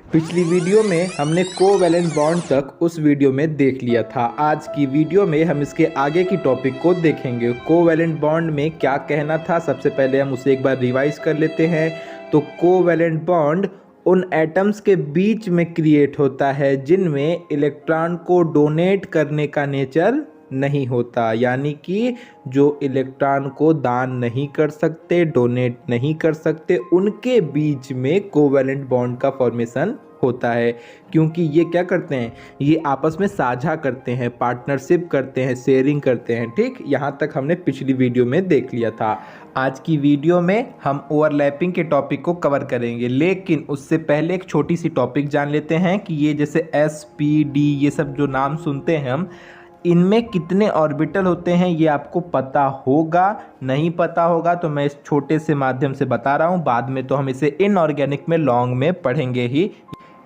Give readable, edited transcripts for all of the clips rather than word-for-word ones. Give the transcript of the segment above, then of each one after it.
पिछली वीडियो में हमने कोवैलेंट बॉन्ड तक उस वीडियो में देख लिया था। आज की वीडियो में हम इसके आगे की टॉपिक को देखेंगे। कोवैलेंट बॉन्ड में क्या कहना था, सबसे पहले हम उसे एक बार रिवाइज कर लेते हैं। तो कोवैलेंट बॉन्ड उन एटम्स के बीच में क्रिएट होता है जिनमें इलेक्ट्रॉन को डोनेट करने का नेचर नहीं होता, यानी कि जो इलेक्ट्रॉन को दान नहीं कर सकते, डोनेट नहीं कर सकते, उनके बीच में कोवैलेंट बॉन्ड का फॉर्मेशन होता है। क्योंकि ये क्या करते हैं, ये आपस में साझा करते हैं, पार्टनरशिप करते हैं, शेयरिंग करते हैं। ठीक, यहाँ तक हमने पिछली वीडियो में देख लिया था। आज की वीडियो में हम ओवरलैपिंग के टॉपिक को कवर करेंगे, लेकिन उससे पहले एक छोटी सी टॉपिक जान लेते हैं कि ये जैसे एस पी डी ये सब जो नाम सुनते हैं हम, इनमें कितने ऑर्बिटल होते हैं ये आपको पता होगा। नहीं पता होगा तो मैं इस छोटे से माध्यम से बता रहा हूँ, बाद में तो हम इसे इनऑर्गेनिक में लॉन्ग में पढ़ेंगे ही,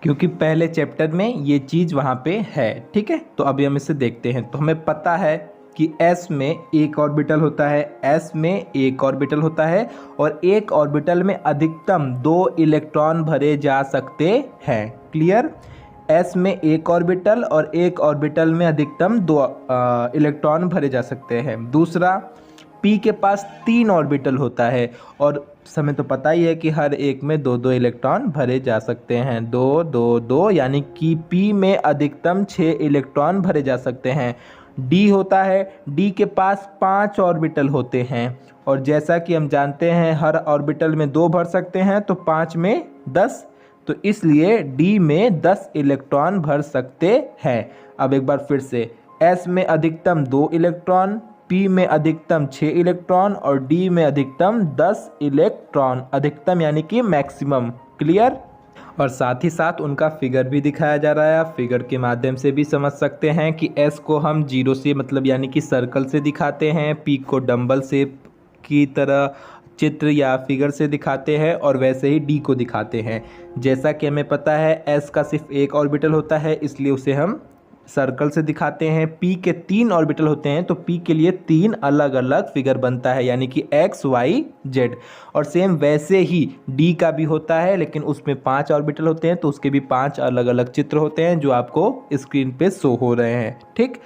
क्योंकि पहले चैप्टर में ये चीज़ वहाँ पे है। ठीक है, तो अभी हम इसे देखते हैं। तो हमें पता है कि S में एक ऑर्बिटल होता है, S में एक ऑर्बिटल होता है, और एक ऑर्बिटल में अधिकतम 2 इलेक्ट्रॉन भरे जा सकते हैं। क्लियर? S में एक ऑर्बिटल और एक ऑर्बिटल में अधिकतम 2 इलेक्ट्रॉन भरे जा सकते हैं। दूसरा, P के पास 3 ऑर्बिटल होता है, और हमें तो पता ही है कि हर एक में 2-2 इलेक्ट्रॉन भरे जा सकते हैं। 2 2 2 यानी कि P में अधिकतम 6 इलेक्ट्रॉन भरे जा सकते हैं। D होता है, D के पास 5 ऑर्बिटल होते हैं, और जैसा कि हम जानते हैं हर ऑर्बिटल में 2 भर सकते हैं, तो 5 में 10, तो इसलिए D में 10 इलेक्ट्रॉन भर सकते हैं। अब एक बार फिर से, S में अधिकतम 2 इलेक्ट्रॉन, P में अधिकतम 6 इलेक्ट्रॉन और D में अधिकतम 10 इलेक्ट्रॉन, अधिकतम यानी कि मैक्सिमम। क्लियर? और साथ ही साथ उनका फिगर भी दिखाया जा रहा है। आप फिगर के माध्यम से भी समझ सकते हैं कि S को हम 0 से मतलब यानी कि सर्कल से दिखाते हैं, P को डंबल शेप की तरह चित्र या फिगर से दिखाते हैं, और वैसे ही D को दिखाते हैं। जैसा कि हमें पता है S का सिर्फ एक ऑर्बिटल होता है, इसलिए उसे हम सर्कल से दिखाते हैं। P के 3 ऑर्बिटल होते हैं, तो P के लिए 3 अलग अलग फिगर बनता है, यानी कि X Y Z। और सेम वैसे ही D का भी होता है, लेकिन उसमें 5 ऑर्बिटल होते हैं, तो उसके भी 5 अलग अलग चित्र होते हैं जो आपको स्क्रीन पे शो हो रहे हैं। ठीक,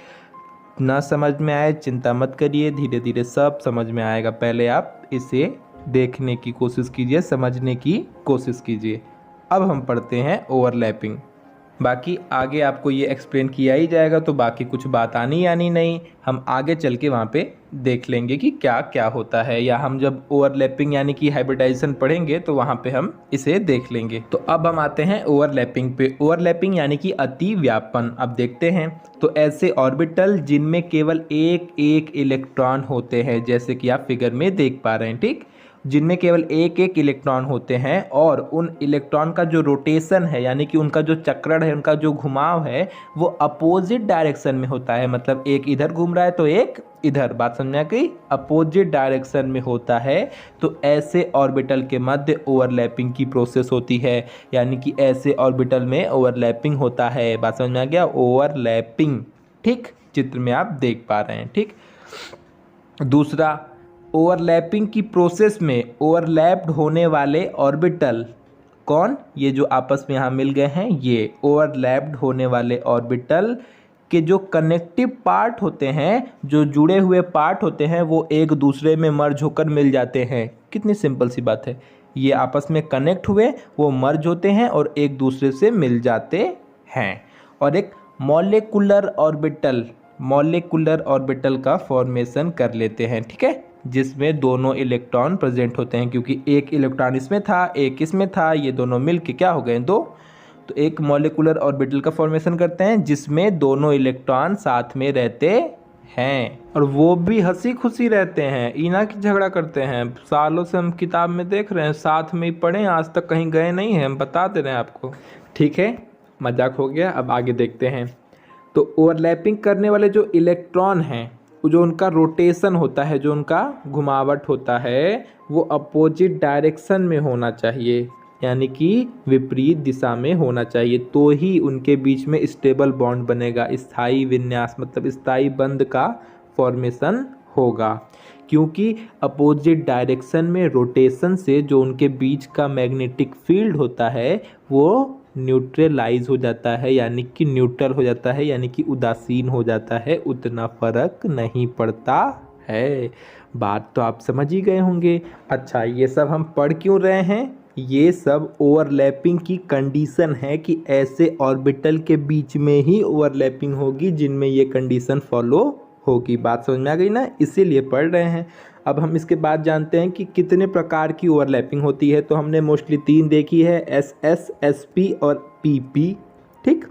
ना समझ में आए चिंता मत करिए, धीरे धीरे सब समझ में आएगा। पहले आप इसे देखने की कोशिश कीजिए, समझने की कोशिश कीजिए। अब हम पढ़ते हैं ओवरलैपिंग। बाकी आगे आपको ये एक्सप्लेन किया ही जाएगा, तो बाकी कुछ बात आनी नहीं, हम आगे चल के वहाँ पे देख लेंगे कि क्या क्या होता है, या हम जब ओवरलैपिंग यानी कि हाइब्रिडाइजेशन पढ़ेंगे तो वहाँ पे हम इसे देख लेंगे। तो अब हम आते हैं ओवरलैपिंग पे। ओवरलैपिंग यानी कि अति व्यापन। अब देखते हैं, तो ऐसे ऑर्बिटल जिनमें केवल एक एक इलेक्ट्रॉन होते हैं, जैसे कि आप फिगर में देख पा रहे हैं। ठीक, जिनमें केवल एक एक इलेक्ट्रॉन होते हैं, और उन इलेक्ट्रॉन का जो रोटेशन है यानी कि उनका जो चक्रण है, उनका जो घुमाव है, वो अपोजिट डायरेक्शन में होता है। मतलब एक इधर घूम रहा है तो एक इधर, बात समझ में गई? अपोजिट डायरेक्शन में होता है। तो ऐसे ऑर्बिटल के मध्य ओवरलैपिंग की प्रोसेस होती है, यानी कि ऐसे ऑर्बिटल में ओवरलैपिंग होता है। बात समझ में आ गया? ओवरलैपिंग। ठीक, चित्र में आप देख पा रहे हैं। ठीक, दूसरा, ओवरलैपिंग की प्रोसेस में ओवरलैप्ड होने वाले ऑर्बिटल कौन? ये जो आपस में यहाँ मिल गए हैं, ये ओवरलैप्ड होने वाले ऑर्बिटल के जो कनेक्टिव पार्ट होते हैं, जो जुड़े हुए पार्ट होते हैं, वो एक दूसरे में मर्ज होकर मिल जाते हैं। कितनी सिंपल सी बात है, ये आपस में कनेक्ट हुए, वो मर्ज होते हैं और एक दूसरे से मिल जाते हैं। और एक मॉलिक्यूलर ऑर्बिटल का फॉर्मेशन कर लेते हैं। ठीक है, जिसमें दोनों इलेक्ट्रॉन प्रेजेंट होते हैं, क्योंकि एक इलेक्ट्रॉन इसमें था, एक इसमें था, ये दोनों मिलके क्या हो गए? 2। तो एक मॉलिक्यूलर ऑर्बिटल का फॉर्मेशन करते हैं जिसमें दोनों इलेक्ट्रॉन साथ में रहते हैं, और वो भी हंसी खुशी रहते हैं, इना की झगड़ा करते हैं। सालों से हम किताब में देख रहे हैं, साथ में ही पढ़े, आज तक कहीं गए नहीं हैं, हम बता दे रहे हैं आपको। ठीक है, मजाक हो गया। अब आगे देखते हैं। तो ओवरलैपिंग करने वाले जो इलेक्ट्रॉन हैं, जो उनका रोटेशन होता है, जो उनका घुमावट होता है, वो अपोजिट डायरेक्शन में होना चाहिए, यानी कि विपरीत दिशा में होना चाहिए, तो ही उनके बीच में स्टेबल बॉन्ड बनेगा, स्थायी विन्यास मतलब स्थायी बंध का फॉर्मेशन होगा। क्योंकि अपोजिट डायरेक्शन में रोटेशन से जो उनके बीच का मैग्नेटिक फील्ड होता है वो न्यूट्रलाइज हो जाता है यानी कि न्यूट्रल हो जाता है यानी कि उदासीन हो जाता है, उतना फर्क नहीं पड़ता है। बात तो आप समझ ही गए होंगे। अच्छा, ये सब हम पढ़ क्यों रहे हैं? ये सब ओवरलैपिंग की कंडीशन है कि ऐसे ऑर्बिटल के बीच में ही ओवरलैपिंग होगी जिनमें ये कंडीशन फॉलो होगी। बात समझ में आ गई ना, इसीलिए पढ़ रहे हैं। अब हम इसके बाद जानते हैं कि कितने प्रकार की ओवरलैपिंग होती है। तो हमने मोस्टली 3 देखी है, एस एस, एस पी और पी पी। ठीक।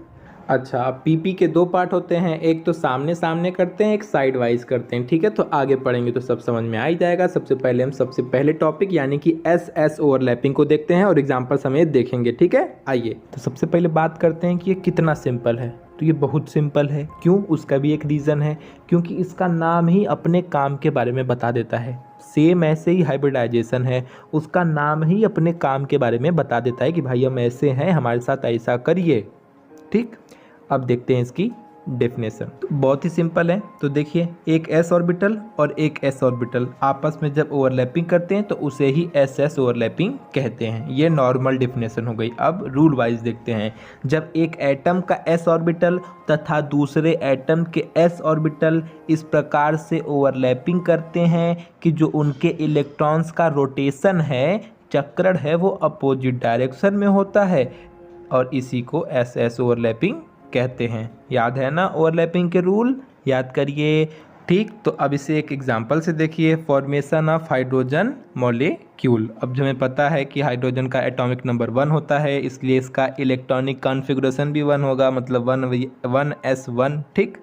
अच्छा, पीपी के 2 पार्ट होते हैं, एक तो सामने सामने करते हैं, एक साइड वाइज करते हैं। ठीक है, तो आगे पढ़ेंगे तो सब समझ में आ ही जाएगा। सबसे पहले हम सबसे पहले टॉपिक यानी कि एस एस ओवरलैपिंग को देखते हैं और एग्जाम्पल समेत देखेंगे। ठीक है, आइए। तो सबसे पहले बात करते हैं कि ये कितना सिंपल है। तो ये बहुत सिंपल है। क्यों? उसका भी एक रीज़न है, क्योंकि इसका नाम ही अपने काम के बारे में बता देता है। सेम ऐसे ही हाइब्रिडाइजेशन है, उसका नाम ही अपने काम के बारे में बता देता है कि भाई हम ऐसे हैं, हमारे साथ ऐसा करिए। ठीक। अब देखते हैं इसकी डेफिनेशन। तो बहुत ही सिंपल है। तो देखिए, एक एस ऑर्बिटल और एक एस ऑर्बिटल आपस में जब ओवरलैपिंग करते हैं तो उसे ही एस एस ओवरलैपिंग कहते हैं। ये नॉर्मल डेफिनेशन हो गई। अब रूल वाइज देखते हैं। जब एक एटम का एस ऑर्बिटल तथा दूसरे एटम के एस ऑर्बिटल इस प्रकार से ओवरलैपिंग करते हैं कि जो उनके इलेक्ट्रॉन्स का रोटेशन है, चक्रण है, वो अपोजिट डायरेक्शन में होता है और इसी को एस एस ओवरलैपिंग कहते हैं। याद है ना ओवरलैपिंग के रूल? याद करिए। ठीक। तो अब इसे एक एग्जांपल से देखिए। Formation of hydrogen molecule. अब हमें पता है कि हाइड्रोजन का एटॉमिक नंबर 1 होता है, इसलिए इसका इलेक्ट्रॉनिक कॉन्फ़िगरेशन भी 1 होगा, मतलब 1s1। ठीक।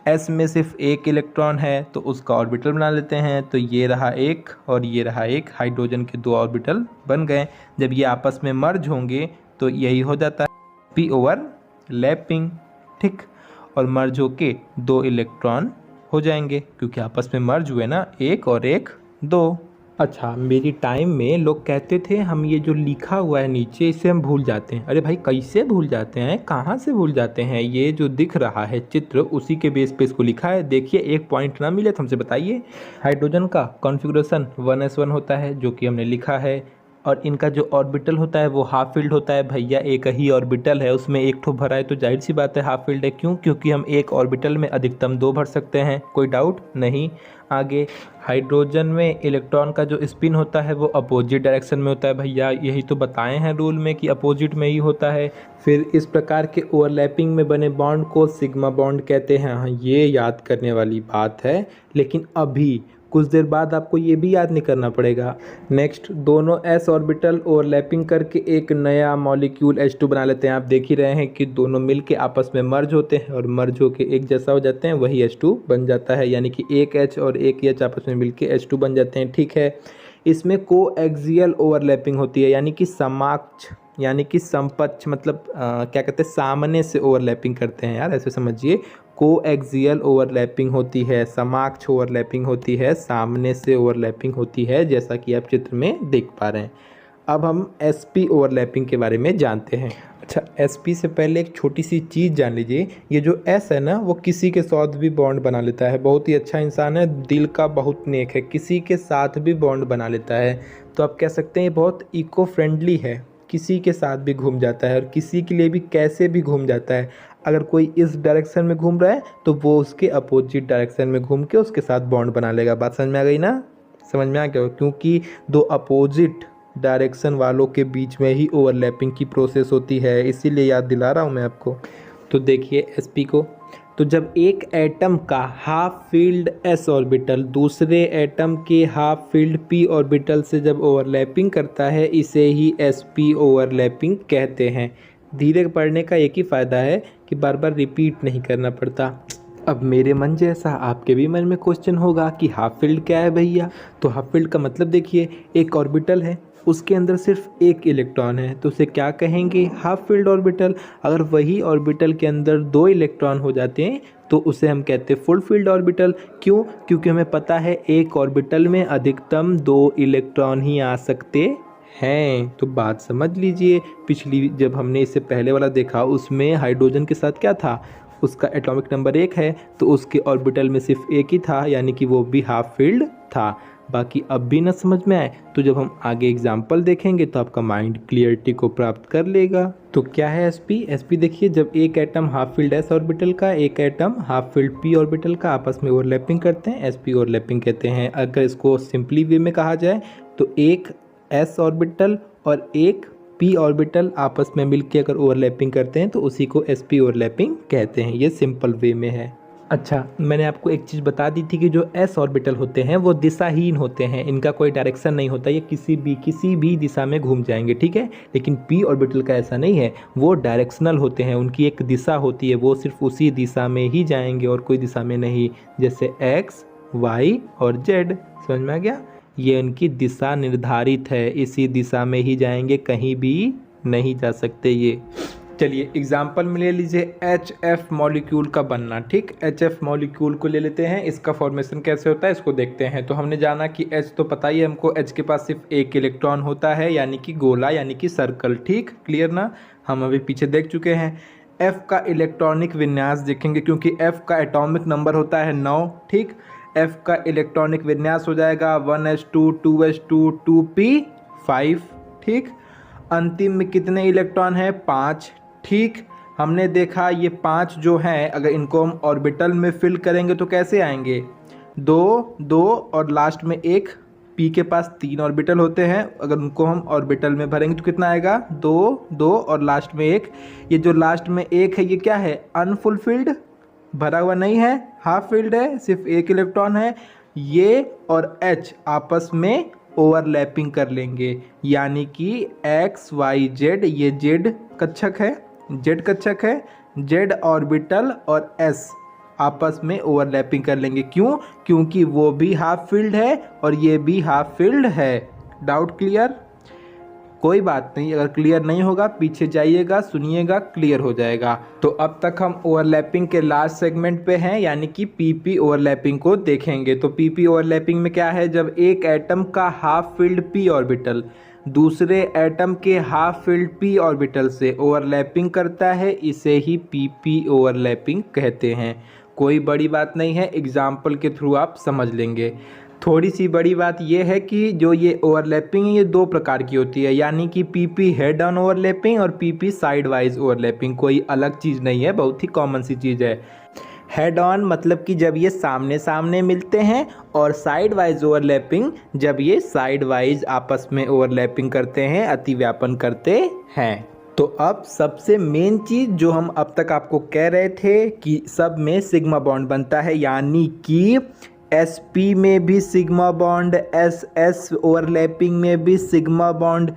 एस में सिर्फ एक इलेक्ट्रॉन है तो उसका ऑर्बिटल बना लेते हैं। तो ये रहा एक और ये रहा एक, हाइड्रोजन के 2 ऑर्बिटल बन गए। जब ये आपस में मर्ज होंगे तो यही हो जाता है पी ओवरलैपिंग। ठीक। और मर्ज होके 2 इलेक्ट्रॉन हो जाएंगे क्योंकि आपस में मर्ज हुए ना, एक और एक 2। अच्छा, मेरी टाइम में लोग कहते थे हम ये जो लिखा हुआ है नीचे इसे हम भूल जाते हैं। अरे भाई, कैसे भूल जाते हैं? कहाँ से भूल जाते हैं? ये जो दिख रहा है चित्र उसी के बेस पे इसको लिखा है। देखिए, एक पॉइंट ना मिले तो हमसे बताइए। हाइड्रोजन का कॉन्फ़िगरेशन 1s1 होता है जो कि हमने लिखा है, और इनका जो ऑर्बिटल होता है वो हाफ फील्ड होता है। भैया, एक ही ऑर्बिटल है, उसमें एक ठो भरा है तो जाहिर सी बात है हाफ फील्ड है। क्यों? क्योंकि हम एक ऑर्बिटल में अधिकतम 2 भर सकते हैं। कोई डाउट नहीं। आगे, हाइड्रोजन में इलेक्ट्रॉन का जो स्पिन होता है वो अपोजिट डायरेक्शन में होता है। भैया, यही तो बताए हैं रूल में कि अपोजिट में ही होता है। फिर इस प्रकार के ओवरलैपिंग में बने बॉन्ड को सिग्मा बॉन्ड कहते हैं। हाँ, ये याद करने वाली बात है, लेकिन अभी कुछ देर बाद आपको ये भी याद नहीं करना पड़ेगा। नेक्स्ट, दोनों एस ऑर्बिटल ओवरलैपिंग करके एक नया मॉलिक्यूल H2 बना लेते हैं। आप देख ही रहे हैं कि दोनों मिलके आपस में मर्ज होते हैं और मर्ज होके एक जैसा हो जाते हैं, वही H2 बन जाता है। यानी कि एक H और एक H आपस में मिलके H2 बन जाते हैं। ठीक है। इसमें कोएक्सियल ओवरलैपिंग होती है, यानी कि समाक्ष यानी कि समपक्ष, मतलब क्या कहते हैं, सामने से ओवरलैपिंग करते हैं यार, ऐसे समझिए। कोएक्सियल ओवरलैपिंग होती है, समाक्ष ओवरलैपिंग होती है, सामने से ओवरलैपिंग होती है, जैसा कि आप चित्र में देख पा रहे हैं। अब हम sp ओवरलैपिंग के बारे में जानते हैं। अच्छा, sp से पहले एक छोटी सी चीज़ जान लीजिए। ये जो s है ना, वो किसी के साथ भी बॉन्ड बना लेता है। बहुत ही अच्छा इंसान है, दिल का बहुत नेक है, किसी के साथ भी बॉन्ड बना लेता है। तो आप कह सकते हैं ये बहुत इको फ्रेंडली है, किसी के साथ भी घूम जाता है और किसी के लिए भी कैसे भी घूम जाता है। अगर कोई इस डायरेक्शन में घूम रहा है तो वो उसके अपोजिट डायरेक्शन में घूम के उसके साथ बॉन्ड बना लेगा। बात समझ में आ गई ना? समझ में आ गया? क्योंकि 2 अपोजिट डायरेक्शन वालों के बीच में ही ओवरलैपिंग की प्रोसेस होती है, इसीलिए याद दिला रहा हूँ मैं आपको। तो देखिए sp को। तो जब एक एटम का हाफ फील्ड s ऑर्बिटल दूसरे एटम के हाफ फील्ड p ऑर्बिटल से जब ओवरलैपिंग करता है, इसे ही sp ओवरलैपिंग कहते हैं। धीरे पढ़ने का एक ही फ़ायदा है कि बार बार रिपीट नहीं करना पड़ता। अब मेरे मन जैसा आपके भी मन में क्वेश्चन होगा कि हाफ फील्ड क्या है भैया? तो हाफ फील्ड का मतलब देखिए, एक ऑर्बिटल है, उसके अंदर सिर्फ एक इलेक्ट्रॉन है तो उसे क्या कहेंगे? Half filled orbital. अगर वही ऑर्बिटल के अंदर 2 इलेक्ट्रॉन हो जाते हैं तो उसे हम कहते हैं फुल फील्ड ऑर्बिटल। क्यों? क्योंकि हमें पता है एक ऑर्बिटल में अधिकतम 2 इलेक्ट्रॉन ही आ सकते हैं। तो बात समझ लीजिए, पिछली जब हमने इससे पहले वाला देखा उसमें हाइड्रोजन के साथ क्या था, उसका एटॉमिक नंबर 1 है तो उसके ऑर्बिटल में सिर्फ एक ही था, यानी कि वो भी हाफ फील्ड था। बाकी अब भी ना समझ में आए तो जब हम आगे एग्जाम्पल देखेंगे तो आपका माइंड क्लियरिटी को प्राप्त कर लेगा। तो क्या है एसपी? एसपी देखिए, जब एक atom half field S orbital का एक atom half field P orbital का आपस में ओवरलैपिंग करते हैं, एसपी ओवरलैपिंग कहते हैं। अगर इसको सिंपली वे में कहा जाए तो एक एस ऑर्बिटल और एक पी ऑर्बिटल आपस में मिलकर अगर ओवरलैपिंग करते हैं तो उसी को एसपी ओवरलैपिंग कहते हैं। ये सिंपल वे में है। अच्छा, मैंने आपको एक चीज़ बता दी थी कि जो एस ऑर्बिटल होते हैं वो दिशाहीन होते हैं, इनका कोई डायरेक्शन नहीं होता, ये किसी भी दिशा में घूम जाएंगे, ठीक है। लेकिन पी ऑर्बिटल का ऐसा नहीं है, वो डायरेक्शनल होते हैं, उनकी एक दिशा होती है, वो सिर्फ उसी दिशा में ही जाएंगे और कोई दिशा में नहीं। जैसे एक्स, वाई और जेड, समझ में आ गया? ये उनकी दिशा निर्धारित है, इसी दिशा में ही जाएंगे, कहीं भी नहीं जा सकते ये। चलिए एग्जाम्पल में ले लीजिए एच एफ मॉलिक्यूल का बनना, ठीक। एच एफ मॉलिक्यूल को ले लेते हैं, इसका फॉर्मेशन कैसे होता है इसको देखते हैं। तो हमने जाना कि एच तो पता ही है हमको, एच के पास सिर्फ एक इलेक्ट्रॉन होता है, यानी कि गोला यानी कि सर्कल, ठीक, क्लियर ना। हम अभी पीछे देख चुके हैं। एफ का इलेक्ट्रॉनिक विन्यास देखेंगे क्योंकि एफ का एटॉमिक नंबर होता है 9, ठीक। एफ का इलेक्ट्रॉनिक विन्यास हो जाएगा 1s2 2s2 2p5, ठीक। अंतिम में कितने इलेक्ट्रॉन हैं? 5, ठीक। हमने देखा ये 5 जो हैं अगर इनको हम ऑर्बिटल में फिल करेंगे तो कैसे आएंगे? 2 2 और लास्ट में एक, पी के पास 3 ऑर्बिटल होते हैं, अगर उनको हम ऑर्बिटल में भरेंगे तो कितना आएगा? 2 2 और लास्ट में एक। ये जो लास्ट में एक है ये क्या है? अनफुलफिल्ड, भरा हुआ नहीं है, हाफ फिल्ड है, सिर्फ एक इलेक्ट्रॉन है। ये और एच आपस में ओवरलैपिंग कर लेंगे, यानी कि एक्स वाई जेड, ये जेड कक्षक है, जेड कक्षक है, जेड ऑर्बिटल और एस आपस में ओवरलैपिंग कर लेंगे। क्यों? क्योंकि वो भी हाफ फील्ड है और ये भी हाफ फील्ड है। Doubt clear? कोई बात नहीं, अगर क्लियर नहीं होगा पीछे जाइएगा, सुनिएगा, क्लियर हो जाएगा। तो अब तक हम ओवरलैपिंग के लास्ट सेगमेंट पे हैं, यानी कि पीपी ओवरलैपिंग को देखेंगे। तो पीपी ओवरलैपिंग में क्या है? जब एक एटम का हाफ फील्ड पी ऑर्बिटल दूसरे एटम के हाफ फील्ड पी ऑर्बिटल से ओवरलैपिंग करता है, इसे ही पीपी ओवरलैपिंग कहते हैं। कोई बड़ी बात नहीं है, एग्जाम्पल के थ्रू आप समझ लेंगे। थोड़ी सी बड़ी बात यह है कि जो ये ओवरलैपिंग है ये 2 प्रकार की होती है, यानी कि पीपी हेड ऑन ओवरलैपिंग और पीपी साइड वाइज ओवरलैपिंग। कोई अलग चीज़ नहीं है, बहुत ही कॉमन सी चीज़ है। हेड ऑन मतलब कि जब ये सामने सामने मिलते हैं, और साइड वाइज ओवरलैपिंग जब ये साइड वाइज आपस में ओवरलैपिंग करते हैं, अतिव्यापन करते हैं। तो अब सबसे मेन चीज़ जो हम अब तक आपको कह रहे थे कि सब में सिग्मा बॉन्ड बनता है, यानी कि sp में भी सिग्मा बॉन्ड, ss ओवरलैपिंग में भी सिग्मा बॉन्ड,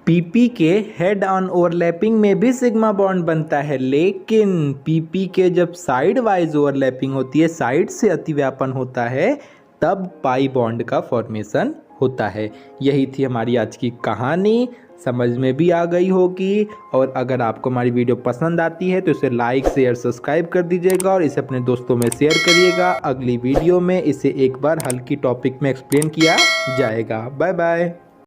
pp के हेड ऑन ओवरलैपिंग में भी सिग्मा बॉन्ड बनता है। लेकिन pp के जब साइड वाइज ओवरलैपिंग होती है, साइड से अतिव्यापन होता है, तब पाई बॉन्ड का फॉर्मेशन होता है। यही थी हमारी आज की कहानी, समझ में भी आ गई होगी। और अगर आपको हमारी वीडियो पसंद आती है तो इसे लाइक शेयर सब्सक्राइब कर दीजिएगा और इसे अपने दोस्तों में शेयर करिएगा। अगली वीडियो में इसे एक बार हल्की टॉपिक में एक्सप्लेन किया जाएगा। Bye bye.